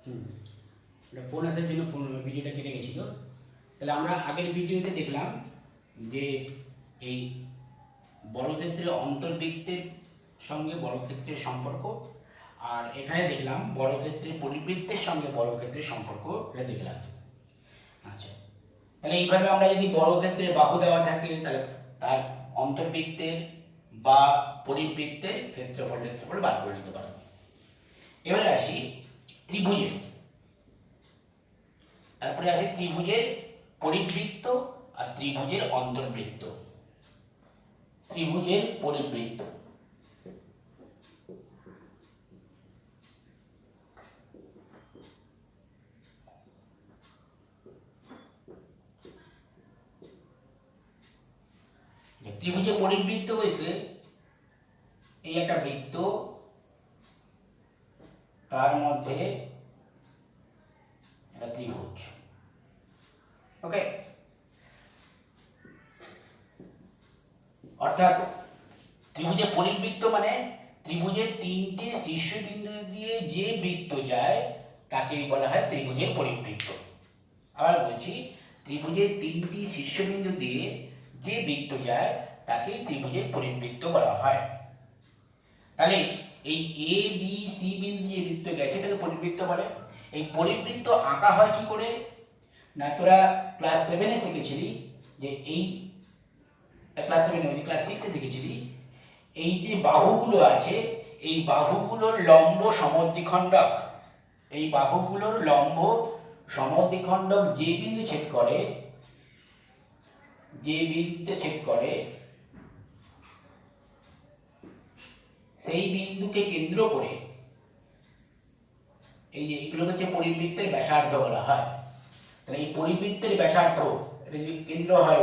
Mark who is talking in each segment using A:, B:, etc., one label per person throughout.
A: হুম, এটা ফোন আসার জন্য ভিডিওটা কেটে গেছিলো। তাহলে আমরা আগের ভিডিওতে দেখলাম যে এই বর্গক্ষেত্রের অন্তর্বৃত্তের সঙ্গে বর্গক্ষেত্রের সম্পর্ক, আর এখানে দেখলাম বর্গক্ষেত্রের পরিবৃত্তের সঙ্গে বর্গক্ষেত্রের সম্পর্ক, এটা দেখলাম। আচ্ছা, তাহলে এইভাবে আমরা যদি বর্গক্ষেত্রের বাহু দেওয়া থাকে তাহলে তার অন্তর্বৃত্তের বা পরিবৃত্তের ক্ষেত্রফল বার করে নিতে পারবো। এবারে আসি ত্রিভুজে, তারপরে আসি ত্রিভুজের পরিবৃত্ত আর ত্রিভুজের অন্তর্বৃত্ত। ত্রিভুজের পরিবৃত্ত, ত্রিভুজের পরিবৃত্ত বলতে এই একটা বৃত্ত, তার মধ্যে একটা ত্রিভুজ। ওকে, অর্থাৎ ত্রিভুজের পরিবৃত্ত মানে ত্রিভুজের তিনটে শীর্ষবিন্দু দিয়ে যে বৃত্ত যায় তাকেই বলা হয় ত্রিভুজের পরিবৃত্ত। আবার বলছি, ত্রিভুজের তিনটি শীর্ষবিন্দু দিয়ে যে বৃত্ত যায় তাকেই ত্রিভুজের পরিবৃত্ত বলা হয়। তাহলে এই এ বি সি বিন্দু যে বৃত্ত গেছে তাকে পরিবৃত্ত বলে। এই পরিবৃত্ত আঁকা হয় কি করে না, তোরা ক্লাস 7-এ শিখেছিলি যে এই ক্লাস 7-এ বলছি, ক্লাস 6-এ শিখেছিলি এই যে বাহুগুলো আছে এই বাহুগুলোর লম্ব সমদ্বিখণ্ডক, এই বাহুগুলোর লম্ব সমদ্বিখণ্ডক যে বিন্দু ছেদ করে, যে বিন্দুতে ছেদ করে সেই বিন্দুকে কেন্দ্র করে এই যে এগুলো হচ্ছে পরিবৃত্তের ব্যাসার্ধ বলা হয়। তাহলে এই পরিবৃত্তের ব্যাসার্ধ, এটা যদি কেন্দ্র হয়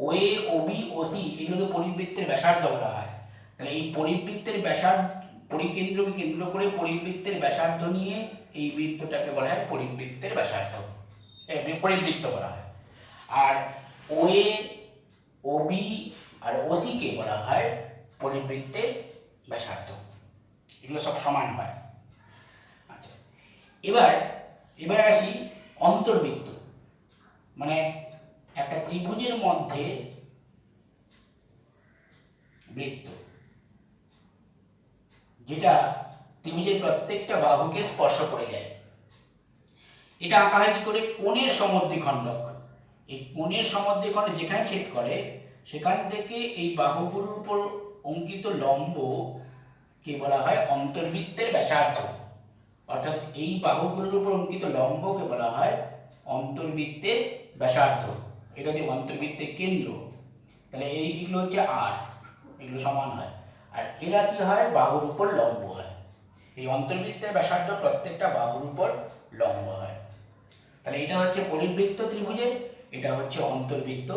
A: ও এ ও বি ও সি, এগুলোকে পরিবৃত্তের ব্যাসার্ধ বলা হয়। তাহলে এই পরিবৃত্তের ব্যাসার্ধ, পরিকেন্দ্রকে কেন্দ্র করে পরিবৃত্তের ব্যাসার্ধ নিয়ে এই বৃত্তটাকে বলা হয় পরিবৃত্তের ব্যাসার্ধ, পরিবৃত্ত বলা হয়। আর ও এ ও বি আর ও সি কে বলা হয় পরিবৃত্তের ব্যাসার্ধ। এগুলো সব সমান হয়। আচ্ছা, এবার আসি অন্তর্বৃত্ত, মানে একটা ত্রিভুজের মধ্যে বৃত্ত যেটা ত্রিভুজের প্রত্যেকটা বাহুকে স্পর্শ করে যায়। এটা আঁকা হয় কি করে, কোণের সমদ্বিখণ্ডক। এই কোণের সমদ্বিখণ্ডক যেখানে ছেদ করে সেখান থেকে এই বাহুগুলোর উপর অঙ্কিত লম্ব কে বলা হয় অন্তর্বৃত্তের ব্যাসার্ধ। অর্থাৎ এই বাহুগুলোর উপর অঙ্কিত লম্বকে বলা হয় অন্তর্বৃত্তের ব্যাসার্ধ। এটা যে অন্তর্বৃত্তের কেন্দ্র, তাহলে এইগুলো হচ্ছে আর, এগুলো সমান হয়। আর এরা কি হয়, বাহুর উপর লম্ব হয়। এই অন্তর্বৃত্তের ব্যাসার্ধ প্রত্যেকটা বাহুর উপর লম্ব হয়। তাহলে এটা হচ্ছে পরিবৃত্ত ত্রিভুজের, এটা হচ্ছে অন্তর্বৃত্ত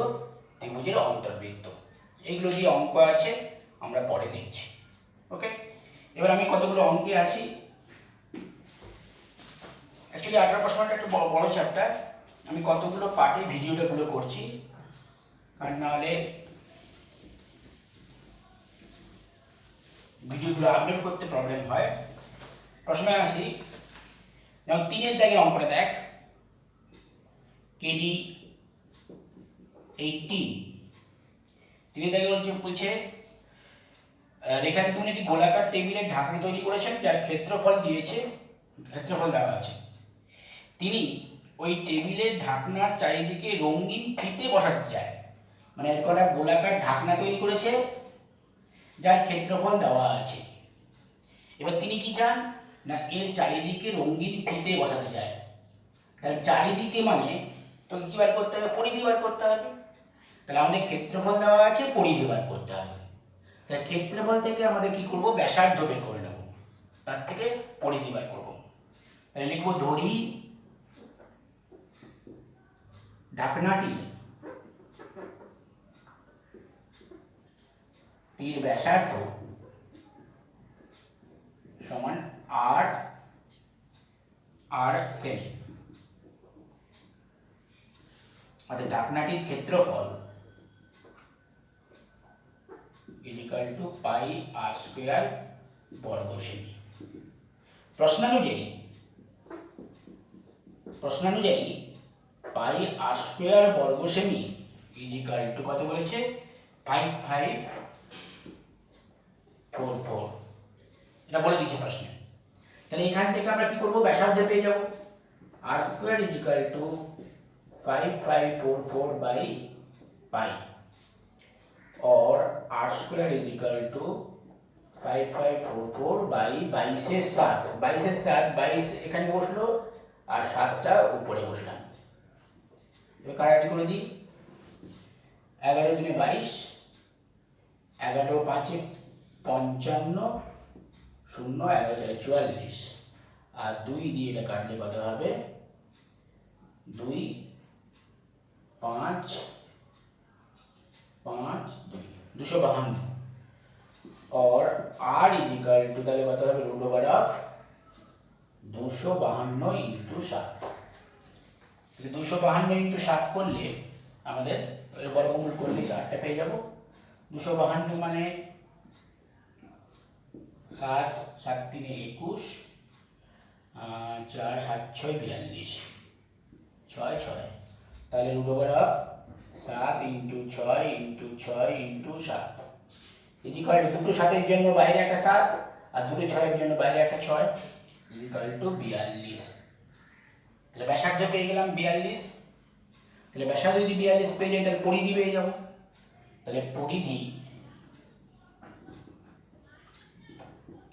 A: ত্রিভুজের অন্তর্বৃত্ত। এইগুলো দিয়ে অঙ্ক আছে, আমরা পরে দেখছি। ওকে, এবার আমি কতগুলো অঙ্কে আসি। অ্যাকচুয়ালি 18 প্রশ্নটা একটু বড় চ্যাপ্টার, আমি কতগুলো পার্টে ভিডিওটাগুলো করছি, কারণ নাহলে ভিডিওগুলো আপলোড করতে প্রবলেম হয়। প্রশ্নে আসি, যেমন 3-এর দাগের অঙ্কটা দেখ, কেডি 18, 3-এর দাগে বলছে রেখাংশ একটি গোলাকার টেবিলের ঢাকনা তৈরি করেছেন যার ক্ষেত্রফল দিয়েছে, ক্ষেত্রফল দেওয়া আছে। তিনি ওই টেবিলের ঢাকনার চারিদিকে রঙিন ফিতে বসাতে চায়, মানে এরকম একটা গোলাকার ঢাকনা তৈরি করেছে যার ক্ষেত্রফল দেওয়া আছে। এবার তিনি কি চান না, এর চারিদিকে রঙিন ফিতে বসাতে চায়। তাহলে চারিদিকে মানে তোকে কি বার করতে হবে, পরিধি বার করতে হবে। তাহলে আমাদের ক্ষেত্রফল দেওয়া আছে, পরিধি বার করতে হবে। তাহলে ক্ষেত্রফল থেকে আমাদের কি করব, ব্যাসার্ধ বের করে নেব, তার থেকে পরিধি বার করব। তাহলে লিখব, ধরি ঢাকনাটি টির ব্যাসার্ধ সমান 8 সেমি। অর্থাৎ ঢাকনাটির ক্ষেত্রফল ইকুয়াল টু পাই r² বর্গ সেমি। প্রশ্নানুযায়ী প্রশ্নানুযায়ী পাই আর স্কোয়ার বর্গ সেমি ইজিক্যাল টু কত বলেছে 5544, এটা বলে দিয়েছে প্রশ্নে। তাহলে এখান থেকে আমরা কি করব, ব্যাসার্ধ পেয়ে যাব। আর square is equal to 5544 by pi, और r square is equal to 5544 by 22 7, 22 7, 22 এখানে বসলো আর 7টা উপরে বসলাম। এবার কাটাকাটি করে দিই, 11 দুনে 22, 11 5 55, 0 11 4 44, আর 2 দিয়ে এটা কাটলে কত হবে 2 5 5 2 252, और r इजिकल टू তাহলে কত হবে रूट ओवर ऑफ 252 ইনটু 7। তাহলে 252 ইনটু 7 করলে আমাদের এর বর্গমূল করলে 4টা পেয়ে যাব। 252 মানে 7 7 3 21, 4 7 6 42, 6 6, তাহলে root over of 7 into 6 into 6 into 7 is equal to দুটো 7 এর জন্য বাইরে একটা 7 আর দুটো 6 এর জন্য বাইরে একটা 6 ইজিক্যাল টু 42। তাহলে ব্যাসার্ধ পেয়ে গেলাম 42। তাহলে ব্যাসার্ধ যদি 42 পেয়ে যাই তাহলে পরিধি পেয়ে যাব। তাহলে পরিধি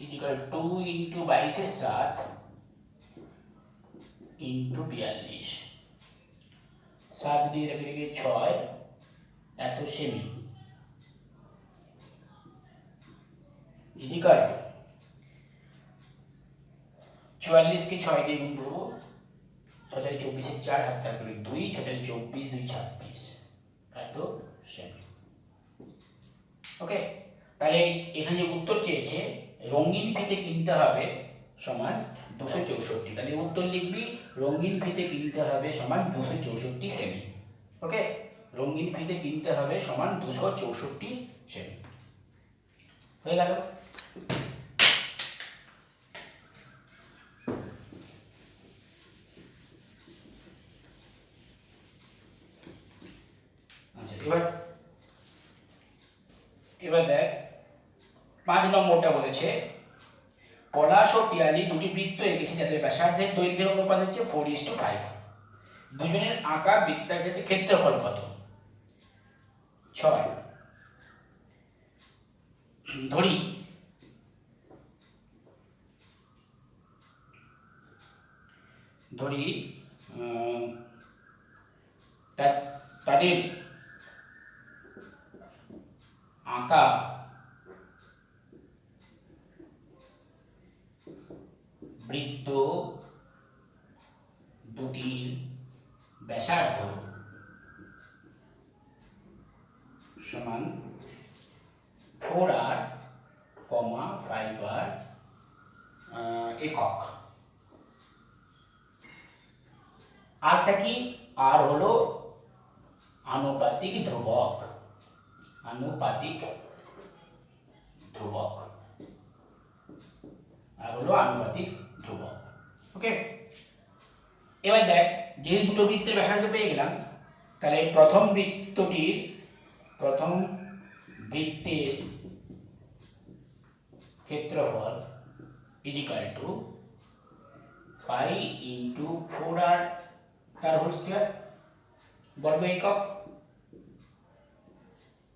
A: ইজিক্যাল 2 ইনটু 22 এর 7 ইনটু 42, 7 দিয়ে রেখে 6 এত সেমি ইজিক্যাল টু 44 কে 6 দিয়ে গুণ করবো, 6 4 24 এর 4 হাত তারপরে 2, 6 4 24 2 26 এত সেমি। ওকে, তাহলে এখানে উত্তর চেয়েছে রঙিন ফিতে কিনতে হবে সমান 264, তাহলে উত্তর লিখবি রঙিন ফিতে কিনতে হবে সমান 264 সেমি। ওকে, রঙিন ফিতে কিনতে হবে সমান 264 সেমি। হয়ে গেল। আচ্ছা, এবার দেখ 5 নম্বরটা বলেছে পলাশ ও পিয়ালি দুটি বৃত্ত এঁকেছে যাদের ব্যাসার্ধের দৈর্ঘ্যের অনুপাত হচ্ছে 4:5। দুজনের আঁকা বৃত্তাকৃতির ক্ষেত্রফল কত? 6। ধরি তাদের আঁকা বৃত্ত দুটির ব্যাসার্ধ সমান 4r, 5r একক। আরটা কি? আর হলো আনুপাতিক ধ্রুবক, আনুপাতিক ধ্রুবক, আর হলো আনুপাতিক ধ্রুবক। ওকে, এবার দেখ যেহেতু দুটো বৃত্তের ব্যাসার্ধ পেয়ে গেলাম, তাহলে প্রথম বৃত্তের ক্ষেত্রফল is equal to pi into 4r তার হোল স্কয়ার বর্গ একক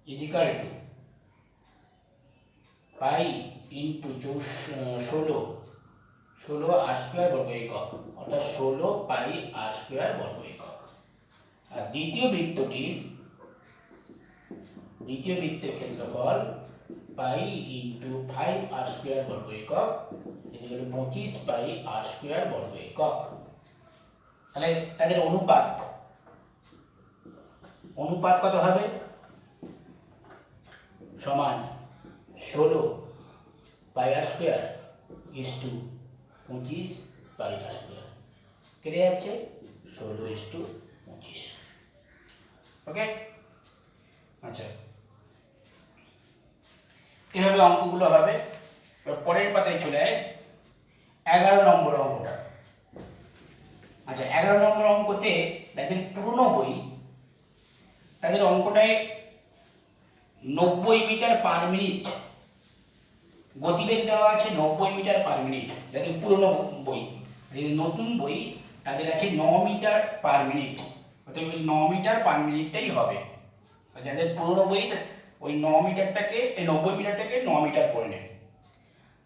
A: is equal to pi into 16 r square বর্গ একক, অর্থাৎ 16 পাই r স্কয়ার বর্গ একক। আর দ্বিতীয় বৃত্তের ক্ষেত্রফল পাই ইন্টু 5r স্কয়ার বর্গ একক equal to 25 pi r square বর্গ একক। তাহলে তাদের অনুপাত কত হবে? সমান 16 pi r square is to 25 pi r square, কেটে যাচ্ছে 16:25। ওকে, আচ্ছা এভাবে অঙ্কগুলো হবে। পরের পাতায় চলে আয় 11 নম্বর অঙ্কটা। আচ্ছা 11 নম্বর পার মিনিট, গতিবেগ দেওয়া আছে 90 মিটার পার মিনিট, যাদের পুরনো বই। যদি নতুন বই তাদের আছে 9 মিটার পার মিনিট, অর্থাৎ 9 মিটার পার মিনিটটাই হবে। যাদের পুরনো বই ওই 9 মিটারটাকে, এই 90 মিটারটাকে 9 মিটার করে নেয়।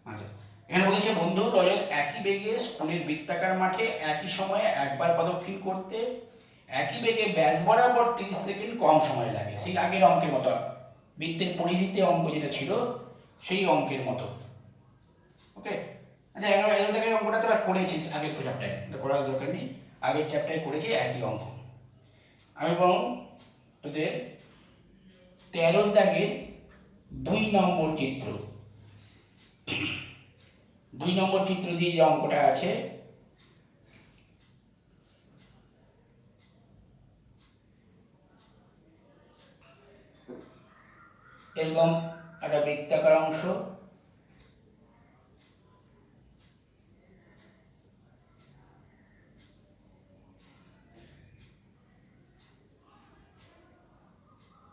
A: আচ্ছা, এখানে বলেছে বন্ধু রজত একই বেগে স্কুলের বৃত্তাকার মাঠে একই সময়ে একবার প্রদক্ষিণ করতে একই বেগে ব্যাস বরাবর 30 সেকেন্ড কম সময় লাগে। সেই আগের অঙ্কের মতো, বৃত্তের পরিধিতে অঙ্ক যেটা ছিল সেই অঙ্কের মতো। ওকে, আচ্ছা 11 থেকে অঙ্কটা তোরা করেছিস আগের চ্যাপ্টারে, এটা করার দরকার নেই, আগের চ্যাপ্টারে করেছি একই অঙ্ক। আমি বরং তোদের 13 দাগের 2 নম্বর চিত্র, 2 নম্বর চিত্র দিয়ে যে অঙ্কটা আছে, এরকম একটা বৃত্তাকার অংশ,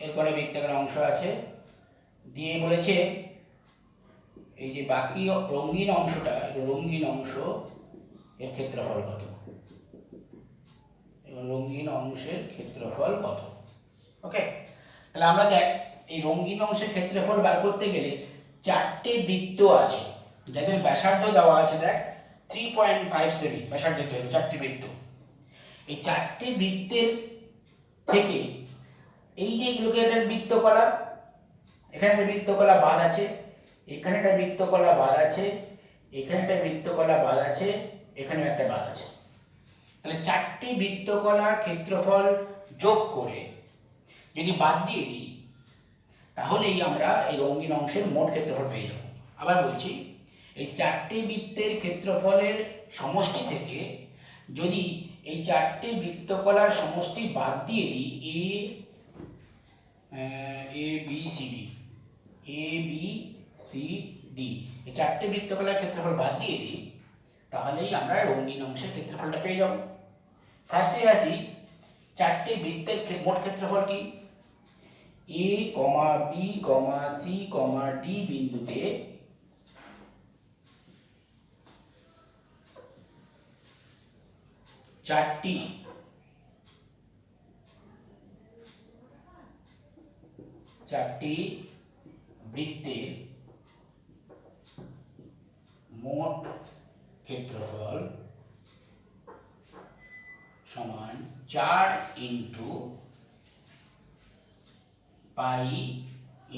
A: এরপরে বৃত্তাকার অংশ আছে, দিয়ে বলেছে এই যে বাকি রঙিন অংশটা, রঙিন অংশ এর ক্ষেত্রফল কত, রঙিন অংশের ক্ষেত্রফল কত। ওকে, তাহলে আমরা দেখ এই রঙিন অংশের ক্ষেত্রফল বার করতে গেলে 4টে বৃত্ত আছে যাদের ব্যাসার্ধ দেওয়া আছে, দেখ 3.5 সেমি ব্যাসার্ধ হলো 4টি বৃত্ত। এই 4টি বৃত্তের থেকে এই যে এগুলোকে একটা বৃত্তকলা, এখানে একটা বৃত্তকলা বাদ আছে, এখানে একটা বৃত্তকলা বাদ আছে, এখানে একটা বৃত্তকলা বাদ আছে, এখানে একটা বাদ আছে। তাহলে 4টি বৃত্তকলার ক্ষেত্রফল যোগ করে যদি বাদ দিয়ে দিই তাহলেই আমরা এই রঙিন অংশের মোট ক্ষেত্রফল পেয়ে যাব। আবার বলছি, এই 4টি বৃত্তের ক্ষেত্রফলের সমষ্টি থেকে যদি এই 4টি বৃত্তকলার সমষ্টি বাদ দিয়ে দিই, এ বি সি ডি, এই 4টে বৃত্তকলার ক্ষেত্রফল বাদ দিয়ে দিই, তাহলেই আমরা রঙিন অংশের ক্ষেত্রফলটা পেয়ে যাব। ফার্স্টে আসি, 4টে বৃত্তের মোট ক্ষেত্রফল কি? এ কমা B comma c comma D বিন্দুতে 4টি বৃত্তের মোট ক্ষেত্রফল সমান 4 ইন্টু পাই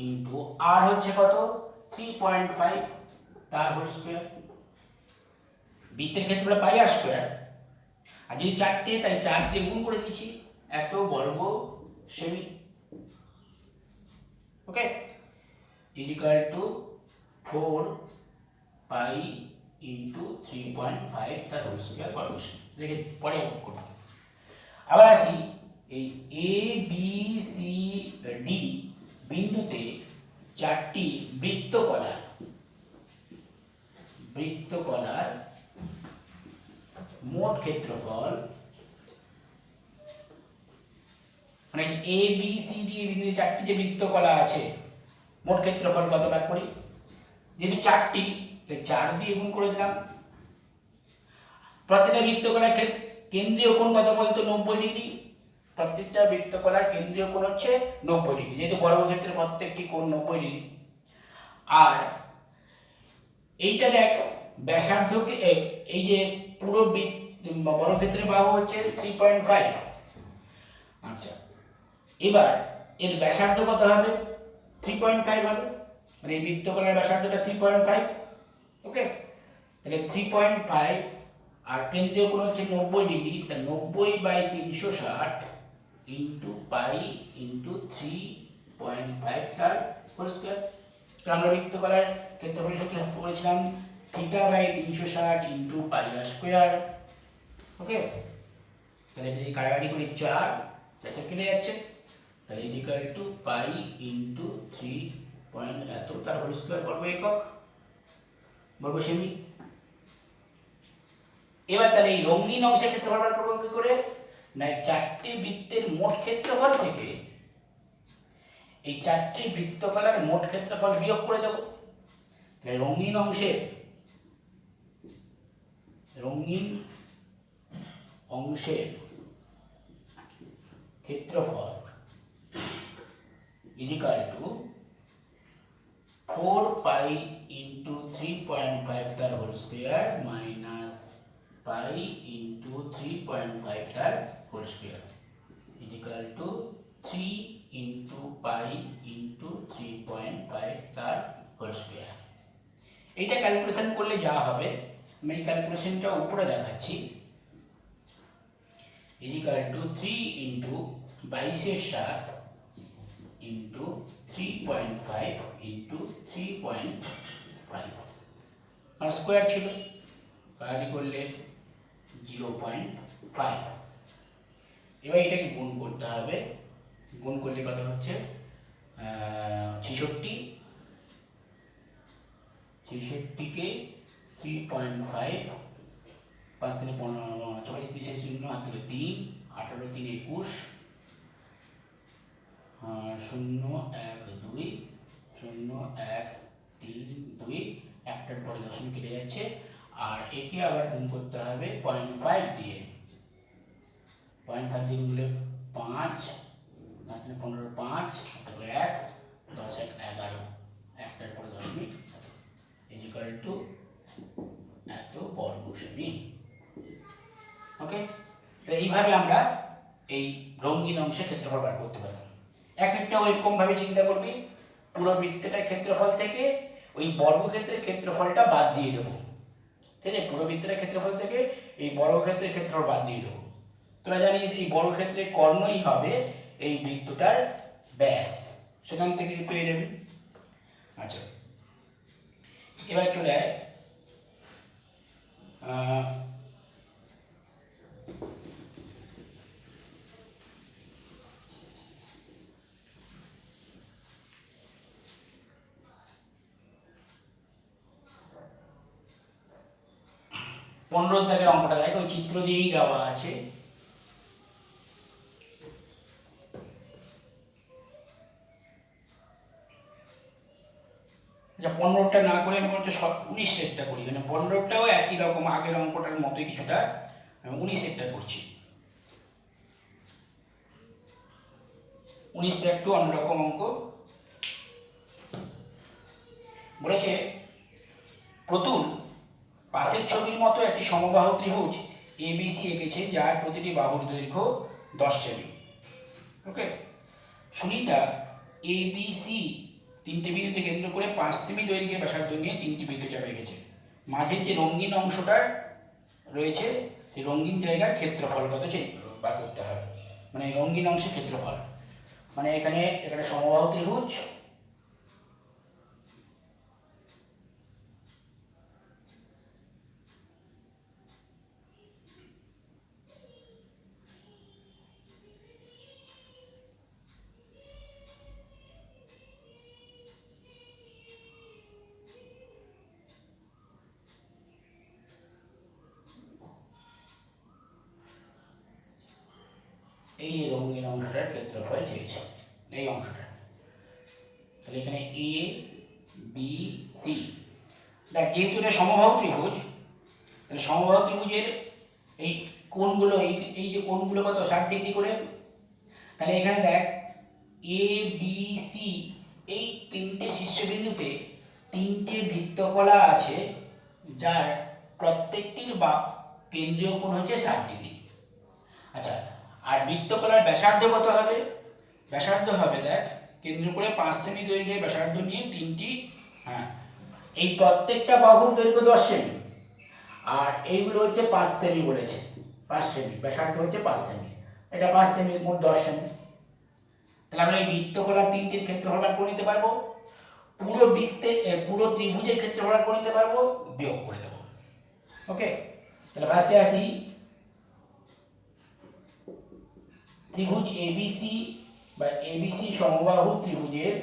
A: ইন্টু আর হচ্ছে কত 3.5 তার হোল স্কয়ার। বৃত্তের ক্ষেত্রফল পাই আর স্কয়ার, আর যদি 4টে তাই 4 দিয়ে গুণ করে দিয়েছি, এত বর্গ semi. Okay, equal to 4 pi into 3.5 তার হোল স্কয়ার বর্গ সেমি। লিখে পরে করব। আবার আসি, এই এ বি সি ডি বিন্দুতে 4টি বৃত্তকলার মোট ক্ষেত্রফল, মানে এ বি সি ডি বিন্দুতে 4টি যে বৃত্তকলা আছে মোট ক্ষেত্রফল কত বার করি। যেহেতু 4টি তাই 4 দিয়ে গুণ করে দিলাম। প্রত্যেকটা বৃত্তকলার কেন্দ্রীয় কোণ কত বলতো 90 ডিগ্রি। প্রত্যেকটা বৃত্তকলার কেন্দ্রীয় কোণ হচ্ছে 90 ডিগ্রি, যেহেতু বর্গক্ষেত্রে প্রত্যেকটি কোণ 90 ডিগ্রি। আর এইটা দেখ ব্যাসার্ধকে, এই যে পুরো বর্গক্ষেত্রের বাহু হচ্ছে 3.5। আচ্ছা, এবার এর ব্যাসার্ধ কত হবে? 3.5 হবে, মানে এই বৃত্তকলার ব্যাসার্ধটা 3.5। ওকে, তাহলে 3.5 আর কেন্দ্রীয় কোণ হচ্ছে 90 ডিগ্রি, তাহলে 90/360 ইন্টু পাই ইন্টু 3.5 তার হোল স্কয়ার। আমরা বৃত্তকলার ক্ষেত্রফল সূত্র বলেছিলাম θ/360 ইন্টু পাই আর স্কয়ার। ওকে, তাহলে যদি কাটাকাটি করি 4 কেটে যাচ্ছে, তাহলে ইকুয়াল টু পাই ইন্টু 3 এত তার হোল স্কয়ার বর্গ একক বর্গ সেমি। এবার তাহলে এই রঙিন অংশের ক্ষেত্রফল বার করব কি করে? না, 4টি বৃত্তের মোট ক্ষেত্রফল থেকে এই চারটি বৃত্তকলার মোট ক্ষেত্রফল বিয়োগ করে দেবো। তাহলে রঙিন অংশের ক্ষেত্রফল ইজিক্যাল টু 4 পাই ইন্টু 3.5 তার whole square minus pi into 3.5 তার whole square is equal to 3 into pi into 3.5 তার হোল স্কোয়ার। এইটা ক্যালকুলেশন করলে যা হবে, আমি এই ক্যালকুলেশনটা উপরে দেখাচ্ছি, is equal to 3 into 22/7 into 3.5 into 3.5 আর স্কোয়ার ছিল, কাটি করলে 0.5। এবার এটাকে গুণ করতে হবে, গুণ করলে কত হচ্ছে 66কে 3.5, 5 3 15, 6 30 শূন্য, হাত থেকে 3, 18 3 21, 0 1 2, 0 1 3 2, একটার পরে দশমিক কেটে যাচ্ছে। আর একে আবার গুণ করতে হবে 0.5 দিয়ে, 0.5 দিয়ে গুণলে 5, 5 15 5, তারপরে 1, 10 1 11, একটার পরে দশমিক ইজিক্যাল টু এত বর্গ সেমি। ওকে, তো এইভাবে আমরা এই রঙিন অংশের ক্ষেত্রফল বার করতে পারবো। এক একটা ওইরকম ভাবে চিন্তা করবি, পুরো বৃত্তটার ক্ষেত্রফল থেকে ওই বর্গক্ষেত্রের ক্ষেত্রফলটা বাদ দিয়ে দেবো। ঠিক আছে, পুরো বৃত্তটার ক্ষেত্রফল থেকে এই বর্গক্ষেত্রের ক্ষেত্রফল বাদ দিয়ে দেবো। তোরা জানিস এই বর্গক্ষেত্রের কর্ণই হবে এই বৃত্তটার ব্যাস, সেখান থেকে পেয়ে যাবি। আচ্ছা, এবার চলে আয় 15 দাগের অঙ্কটা দেখ, ওই চিত্র দিয়েই দেওয়া আছে। আচ্ছা, 15টা না করে আমি বলছি 19টা করি, মানে 15টাও একই রকম আগের অঙ্কটার মতোই কিছুটা, আমি 19টা করছি। 19টা একটু অন্যরকম অঙ্ক। বলেছে প্রতুল পাশের ছবির মতো একটি সমবাহু ত্রিভুজ ABC এঁকেছে, যার প্রতিটি বাহুর দৈর্ঘ্য 10 সেমি। ওকে, সুনিতা ABC তিনটে বিন্দুতে কেন্দ্র করে 5 সেমি দৈর্ঘ্যের ব্যাসার্ধ নিয়ে 3টি বৃত্তচাপ এঁকেছে। মাঝের যে রঙিন অংশটা রয়েছে, সেই রঙিন জায়গার ক্ষেত্রফল কত বার করতে হবে, মানে রঙিন অংশের ক্ষেত্রফল। মানে এখানে সমবাহু ত্রিভুজ, এই রঙিন অংশটার ক্ষেত্রফল চেয়েছে, এই অংশটা। তাহলে এখানে এ বি সি, দেখ যেহেতু এটা সমবাহু ত্রিভুজ, তাহলে সমবাহু ত্রিভুজের এই কোণগুলো, এই যে কোণগুলো কত 60 ডিগ্রি করে। তাহলে এখানে দেখ এ বি সি এই তিনটে শীর্ষবিন্দুতে 3টে বৃত্তকলা আছে, যার প্রত্যেকটির বা কেন্দ্রীয় কোণ হচ্ছে 60 ডিগ্রি। আচ্ছা, আর বৃত্তকলার ব্যাসার্ধ কত হবে? ব্যাসার্ধ হবে দেখ কেন্দ্র করে 5 সেমি দৈর্ঘ্যের ব্যাসার্ধ নিয়ে 3টি, হ্যাঁ এই প্রত্যেকটা বাহুর দৈর্ঘ্য 10 সেমি, আর এইগুলো হচ্ছে 5 সেমি বলেছে, 5 সেমি ব্যাসার্ধ হচ্ছে 5 সেমি, এটা 5 সেমি মোট 10 সেমি। তাহলে আমরা এই বৃত্তকলার 3টির ক্ষেত্রফল বার করে নিতে পারবো, পুরো ত্রিভুজের ক্ষেত্রফল বার করে নিতে পারবো, বিয়োগ করে দেবো। ওকে, তাহলে ফার্স্টে আসি ত্রিভুজ এবিসি বা এবিসি সমবাহু ত্রিভুজের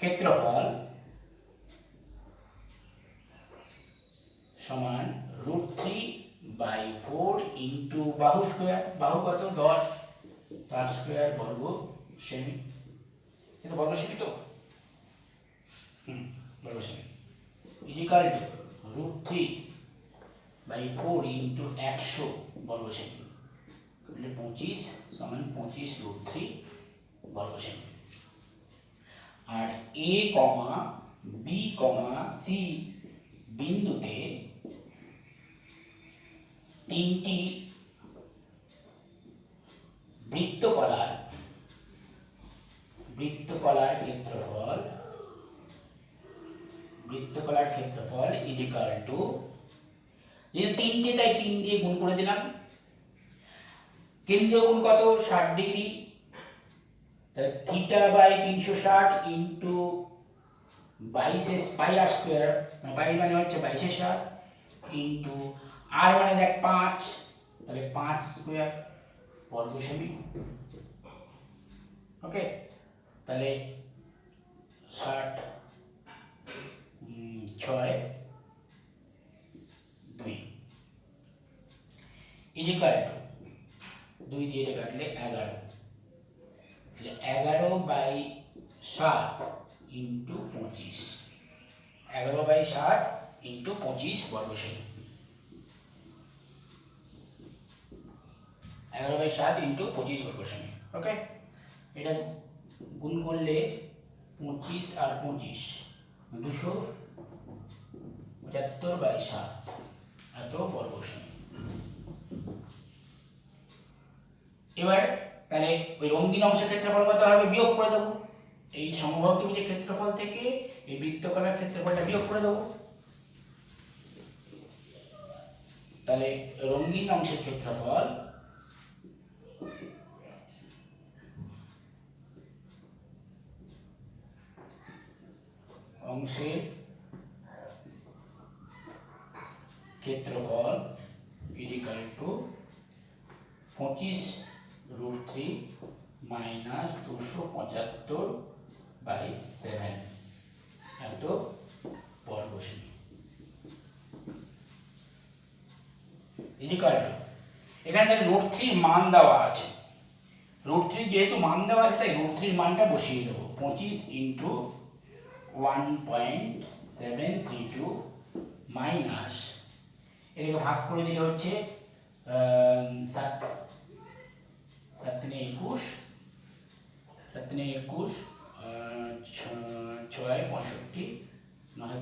A: ক্ষেত্রফল সমান √3 বাহু স্কোয়ার, বাহু কত 10, তার স্কোয়ার বর্গ সেমি, এটা বর্গ সেমি তো, বর্গ সেমি ইজিক্যাল টু √3/4 ইন্টু 100 বর্গ সেমি, 25 সমান 25 √3 বর্গ সেমি। আর এ কমা বি কমা সি বিন্দুতে তিনটি বৃত্তকলার ক্ষেত্রফল ইজিক্যাল টু, যেহেতু তিনটে তাই 3 দিয়ে গুণ করে দিলাম, কেন্দ্রীয় কোণ কত 60 ডিগ্রি, তাহলে θ/360 ইন্টু 22 পাই আর স্কোয়ার, পাই মানে হচ্ছে 22/7 ইন্টু আর মানে দেখ 5, তাহলে 5 স্কোয়ার বর্গ সেমি। ওকে, তাহলে 60 6 2 ইজিক্যাল টু 2 দিয়ে কাটলে 11, তাহলে 11/7 ইন্টু 25, 11/7 ইন্টু 25 বর্গ সেমি, 11/7 ইন্টু 25 বর্গ সেমি। ওকে, এটা গুণ করলে 25 আর 25 275/7 এত বর্গ সেমি। এবার তাহলে ওই রঙিন অংশের ক্ষেত্রফল কত হবে বিয়োগ করে দেবো, এই সমবাহু ত্রিভুজের ক্ষেত্রফল থেকে এই বৃত্তকলার ক্ষেত্রফলটা বিয়োগ করে দেবো, তাহলে রঙিন অংশের ক্ষেত্রফল ইজিক্যাল টু 25√3 মাইনাস 275/7 এত বর্গ সেমি ইজিক্যাল টু, এখানে দেখ √3 মান দেওয়া আছে, √3 যেহেতু মান দেওয়া আছে তাই √3 মানটা বসিয়ে দেবো, 25 ইন্টু 1.732 মাইনাস এটাকে ভাগ করে দিলে হচ্ছে 7 7 21 6 65 9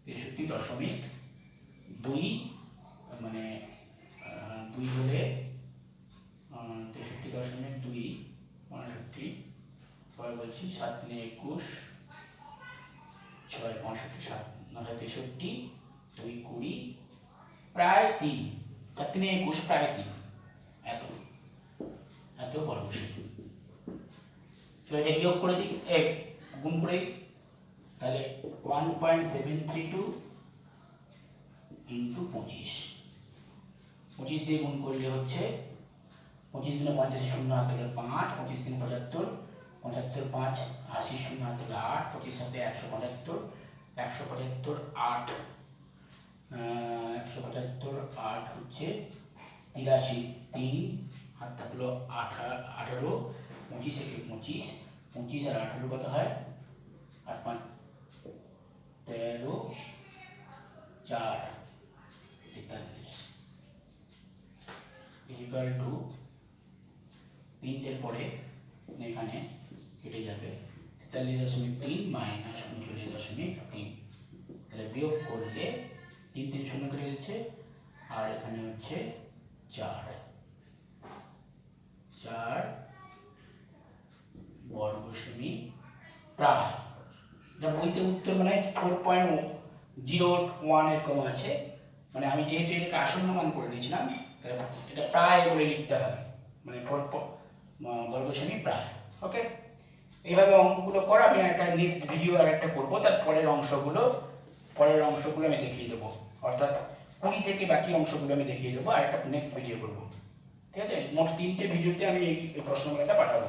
A: 63.2 মানে 2 হলে 63.2 65 পরে বলছি 7 21 6 65 7 9 63 2 20 প্রায় 3, 7 21 প্রায় 3 এত বর্গ সেমি। এবার এটা বিয়োগ করে দিই, গুণ করে দিই, তাহলে 1.732 ইন্টু 25 দিয়ে গুণ করলে হচ্ছে 25 দিনে 85 শূন্য হাতে 5, 25 দিনে 75, 75 5 80 শূন্য হাতে 8, 25 সাথে 175, 175 8 175 8 হচ্ছে 83, 3 হাত থাকলো 18, 25 থেকে 25, 25 আর 18 কত হয় 8 5 13 4 43 ইকুয়াল টু 3 পরে এখানে কেটে যাবে 43.3 মাইনাস 39.3, তাহলে বিয়োগ করলে 3 3 শূন্য কেটে যাচ্ছে, আর এখানে হচ্ছে 4 বর্গ সেমি প্রায়, এটা বইতে উত্তর মানে 4.01 এরকম আছে, মানে আমি যেহেতু এটাকে আসন্ন মান করে নিয়েছিলাম তাই এটা প্রায় বলে লিখতে হবে, মানে 4 বর্গ সেমি প্রায়। ওকে, এইভাবে অঙ্কগুলো করা, আমি একটা নেক্সট ভিডিও আর একটা করবো, তার পরের অংশগুলো আমি দেখিয়ে দেবো, অর্থাৎ 20 থেকে বাকি অংশগুলো আমি দেখিয়ে দেবো আর একটা নেক্সট ভিডিও করবো। ঠিক আছে, মোট 3টে ভিডিওতে আমি এই প্রশ্নগুলোটা পাঠাবো।